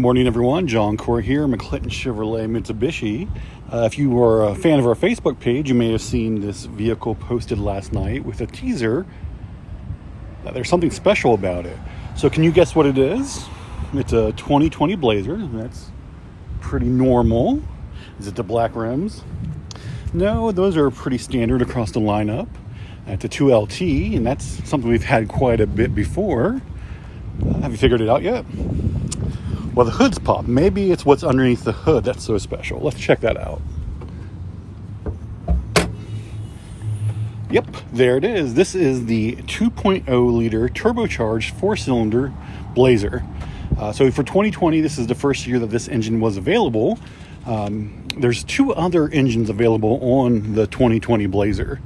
morning, everyone. John Core here, McClinton Chevrolet Mitsubishi. If you were a fan of our Facebook page, you may have seen this vehicle posted last night with a teaser. There's something special about it. So can you guess what it is? It's a 2020 Blazer. That's pretty normal. Is it the black rims? No, those are pretty standard across the lineup. It's a 2LT, and that's something we've had quite a bit before. Have you figured it out yet? Well, the hood's popped. Maybe it's what's underneath the hood that's so special. Let's check that out. Yep, there it is. This is the 2.0 liter turbocharged four-cylinder Blazer. So for 2020, this is the first year that this engine was available. There's two other engines available on the 2020 Blazer.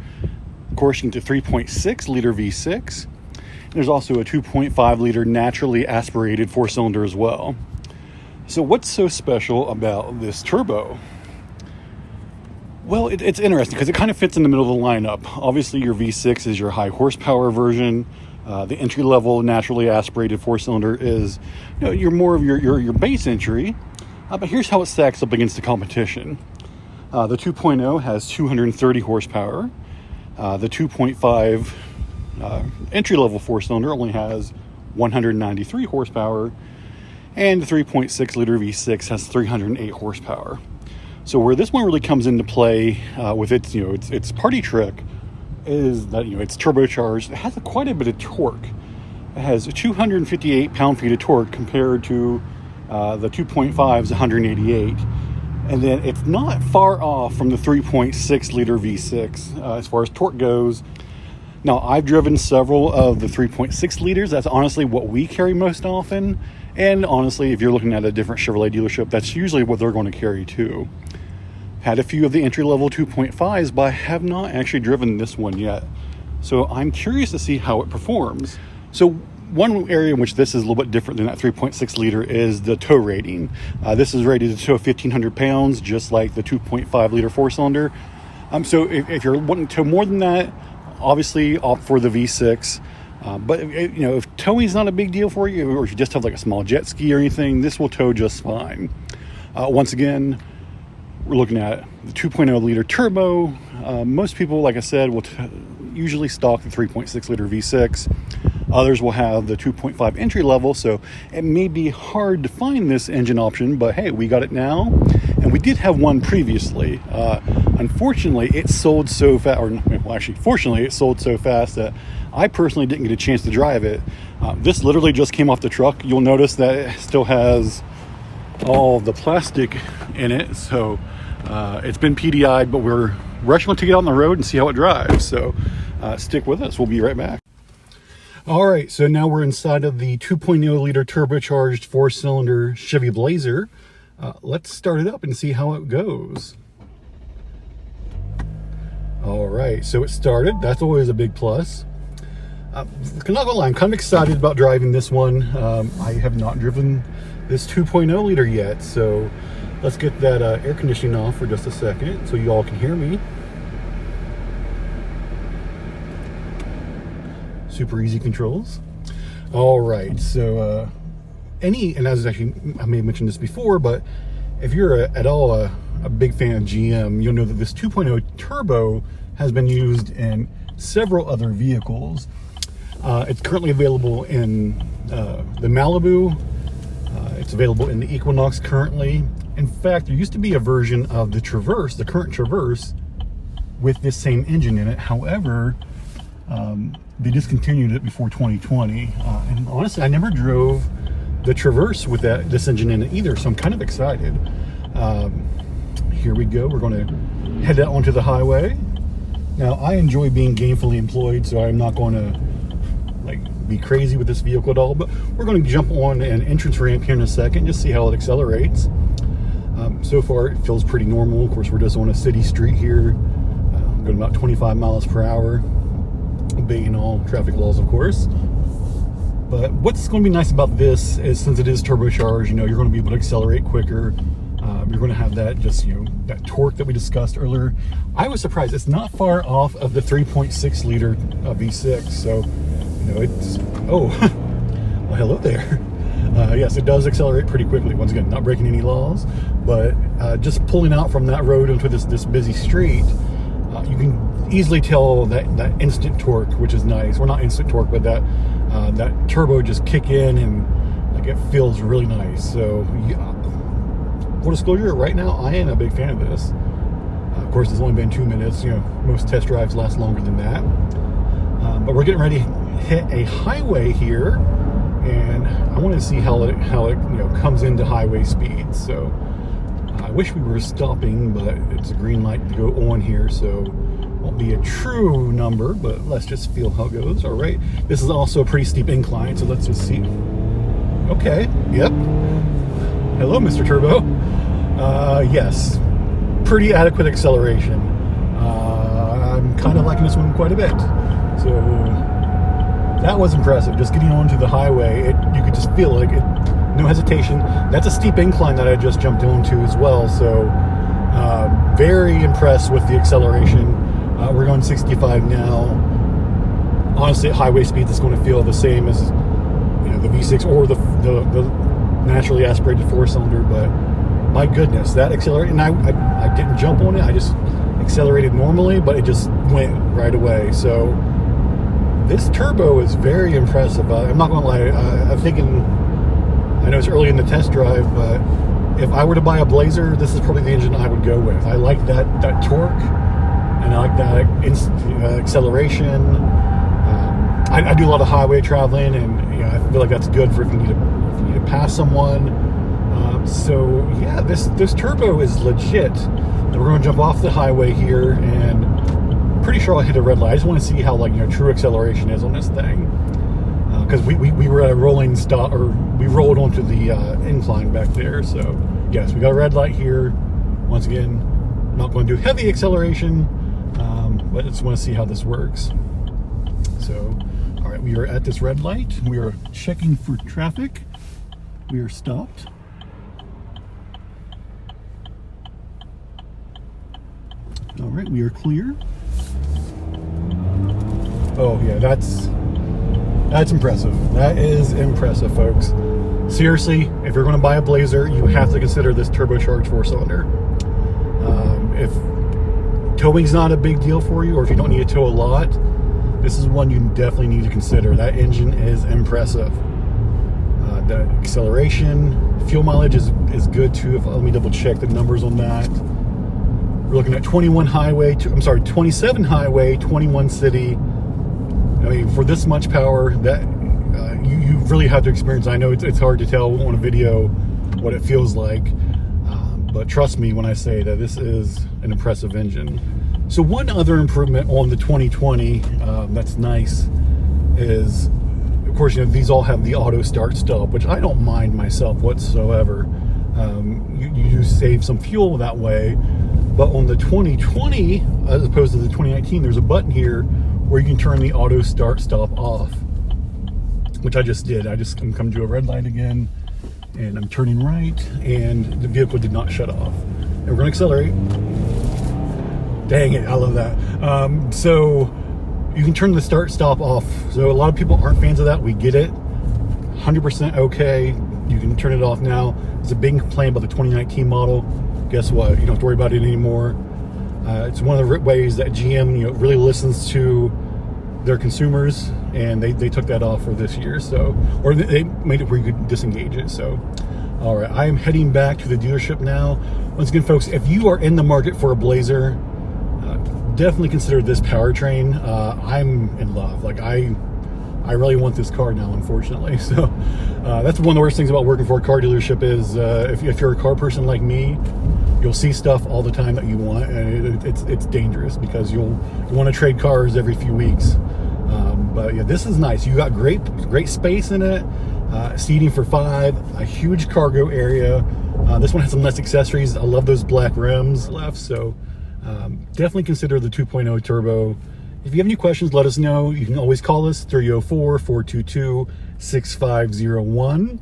Of course, you can get 3.6 liter V6. There's also a 2.5 liter naturally aspirated four-cylinder as well. So what's so special about this turbo? Well, it's interesting because it kind of fits in the middle of the lineup. Obviously, your V6 is your high horsepower version. The entry-level naturally aspirated four-cylinder is, you're more of your base entry. But here's how it stacks up against the competition. The 2.0 has 230 horsepower. The 2.5 entry-level four-cylinder only has 193 horsepower, and the 3.6 liter V6 has 308 horsepower. So where this one really comes into play with its party trick is that it's turbocharged. It has quite a bit of torque. It has 258 pound-feet of torque compared to the 2.5's 188. And then it's not far off from the 3.6 liter V6 as far as torque goes. Now, I've driven several of the 3.6 liters. That's honestly what we carry most often. And honestly, if you're looking at a different Chevrolet dealership, that's usually what they're going to carry too. Had a few of the entry-level 2.5s, but I have not actually driven this one yet. So I'm curious to see how it performs. So one area in which this is a little bit different than that 3.6 liter is the tow rating. This is rated to tow 1,500 pounds, just like the 2.5 liter four-cylinder. So if you're wanting to tow more than that, obviously opt for the V6. But if towing's not a big deal for you, or if you just have like a small jet ski or anything, this will tow just fine. Once again, we're looking at the 2.0 liter turbo. Most people, like I said, will usually stock the 3.6 liter V6. Others will have the 2.5 entry level, so it may be hard to find this engine option, but hey, we got it now. And we did have one previously. Unfortunately, it sold so fast, fortunately, it sold so fast that I personally didn't get a chance to drive it. This literally just came off the truck. You'll notice that it still has all the plastic in it, so it's been PDI'd, but we're rushing to get on the road and see how it drives. So stick with us. We'll be right back. All right, so now we're inside of the 2.0 liter turbocharged four-cylinder Chevy Blazer. Let's start it up and see how it goes. All right, so it started. That's always a big plus. I'm not gonna lie, I'm kind of excited about driving this one. I have not driven this 2.0 liter yet, so let's get that air conditioning off for just a second so you all can hear me. Super easy controls. All right, so and as actually, I may have mentioned this before, but if you're at all a big fan of GM, you'll know that this 2.0 turbo has been used in several other vehicles. It's currently available in the Malibu. It's available in the Equinox currently. In fact, there used to be a version of the Traverse, the current Traverse, with this same engine in it. However, they discontinued it before 2020. And honestly, I never drove the Traverse with this engine in it either, so I'm kind of excited. Here we go. We're going to head out onto the highway. Now, I enjoy being gainfully employed, so I'm not going to be crazy with this vehicle at all, but we're going to jump on an entrance ramp here in a second, just see how it accelerates. So far, it feels pretty normal. Of course, we're just on a city street here, going about 25 miles per hour, obeying all traffic laws, of course. But what's going to be nice about this is, since it is turbocharged, you're going to be able to accelerate quicker. You're going to have that that torque that we discussed earlier. I was surprised it's not far off of the 3.6 liter V6. So, it's, oh, well, hello there. Yes, it does accelerate pretty quickly. Once again, not breaking any laws, but just pulling out from that road into this busy street, you can easily tell that instant torque, which is nice. Well, not instant torque, but that turbo just kick in, and like it feels really nice. So, full disclosure, right now I am a big fan of this. Of course, it's only been 2 minutes. You know, most test drives last longer than that. But we're getting ready to hit a highway here, and I want to see how it comes into highway speed. So I wish we were stopping, but it's a green light to go on here, so won't be a true number, but let's just feel how it goes. All right, this is also a pretty steep incline, so let's just see. Okay, yep. Hello, Mr. Turbo. Yes, pretty adequate acceleration. I'm kind of liking this one quite a bit. So that was impressive. Just getting onto the highway, you could just feel like it, no hesitation. That's a steep incline that I just jumped onto as well. So very impressed with the acceleration. We're going 65 now. Honestly, at highway speeds, it's going to feel the same as the V6 or the naturally aspirated 4-cylinder. But my goodness, that accelerated, and I didn't jump on it. I just accelerated normally, but it just went right away. So this turbo is very impressive. I'm not going to lie. I'm thinking, I know it's early in the test drive, but if I were to buy a Blazer, this is probably the engine I would go with. I like that torque, and I like that acceleration. I do a lot of highway traveling, and I feel like that's good for if you need to pass someone. So yeah, this turbo is legit. We're going to jump off the highway here, and pretty sure I'll hit a red light. I just want to see how true acceleration is on this thing, because we were at a rolling stop, or we rolled onto the incline back there. So yes, we got a red light here. Once again, I'm not going to do heavy acceleration, but I just want to see how this works. So all right, we are at this red light. We are checking for traffic. We are stopped. All right, we are clear. Oh yeah, that's impressive. That is impressive, folks. Seriously, if you're going to buy a Blazer, you have to consider this turbocharged 4-cylinder. If towing's not a big deal for you, or if you don't need to tow a lot, this is one you definitely need to consider. That engine is impressive. The acceleration, fuel mileage is good too. Let me double check the numbers on that. We're looking at 27 highway, 21 city. I mean, for this much power, that you really have to experience. I know it's hard to tell on a video what it feels like, but trust me when I say that this is an impressive engine. So one other improvement on the 2020 that's nice is, of course, these all have the auto start stop, which I don't mind myself whatsoever. You save some fuel that way. But on the 2020, as opposed to the 2019, there's a button here where you can turn the auto start stop off, which I just did. I'm coming to a red light again, and I'm turning right, and the vehicle did not shut off. And we're going to accelerate. Dang it, I love that. So you can turn the start stop off. So a lot of people aren't fans of that. We get it. 100% okay. You can turn it off now. There's a big complaint about the 2019 model. Guess what? You don't have to worry about it anymore. It's one of the ways that GM really listens to their consumers, and they took that off for this year. So, or they made it where you could disengage it. So, all right, I am heading back to the dealership now. Once again, folks, if you are in the market for a Blazer, definitely consider this powertrain. I'm in love. Like I really want this car now, unfortunately. So that's one of the worst things about working for a car dealership is if you're a car person like me, you'll see stuff all the time that you want, and it's dangerous because you want to trade cars every few weeks. But yeah, this is nice. You got great space in it, seating for 5, a huge cargo area. This one has some nice accessories. I love those black rims left. So definitely consider the 2.0 turbo. If you have any questions, let us know. You can always call us 304-422-6501.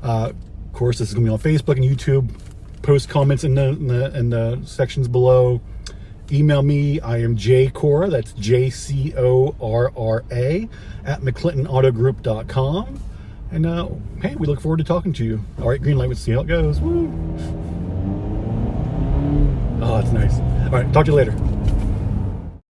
Of course, this is going to be on Facebook and YouTube. Post comments in the sections below. Email me. I am jcora, that's JCORRA, at mcclintinautogroup.com. And hey, we look forward to talking to you. All right, green light, let's see how it goes. Woo! Oh, that's nice. All right, talk to you later.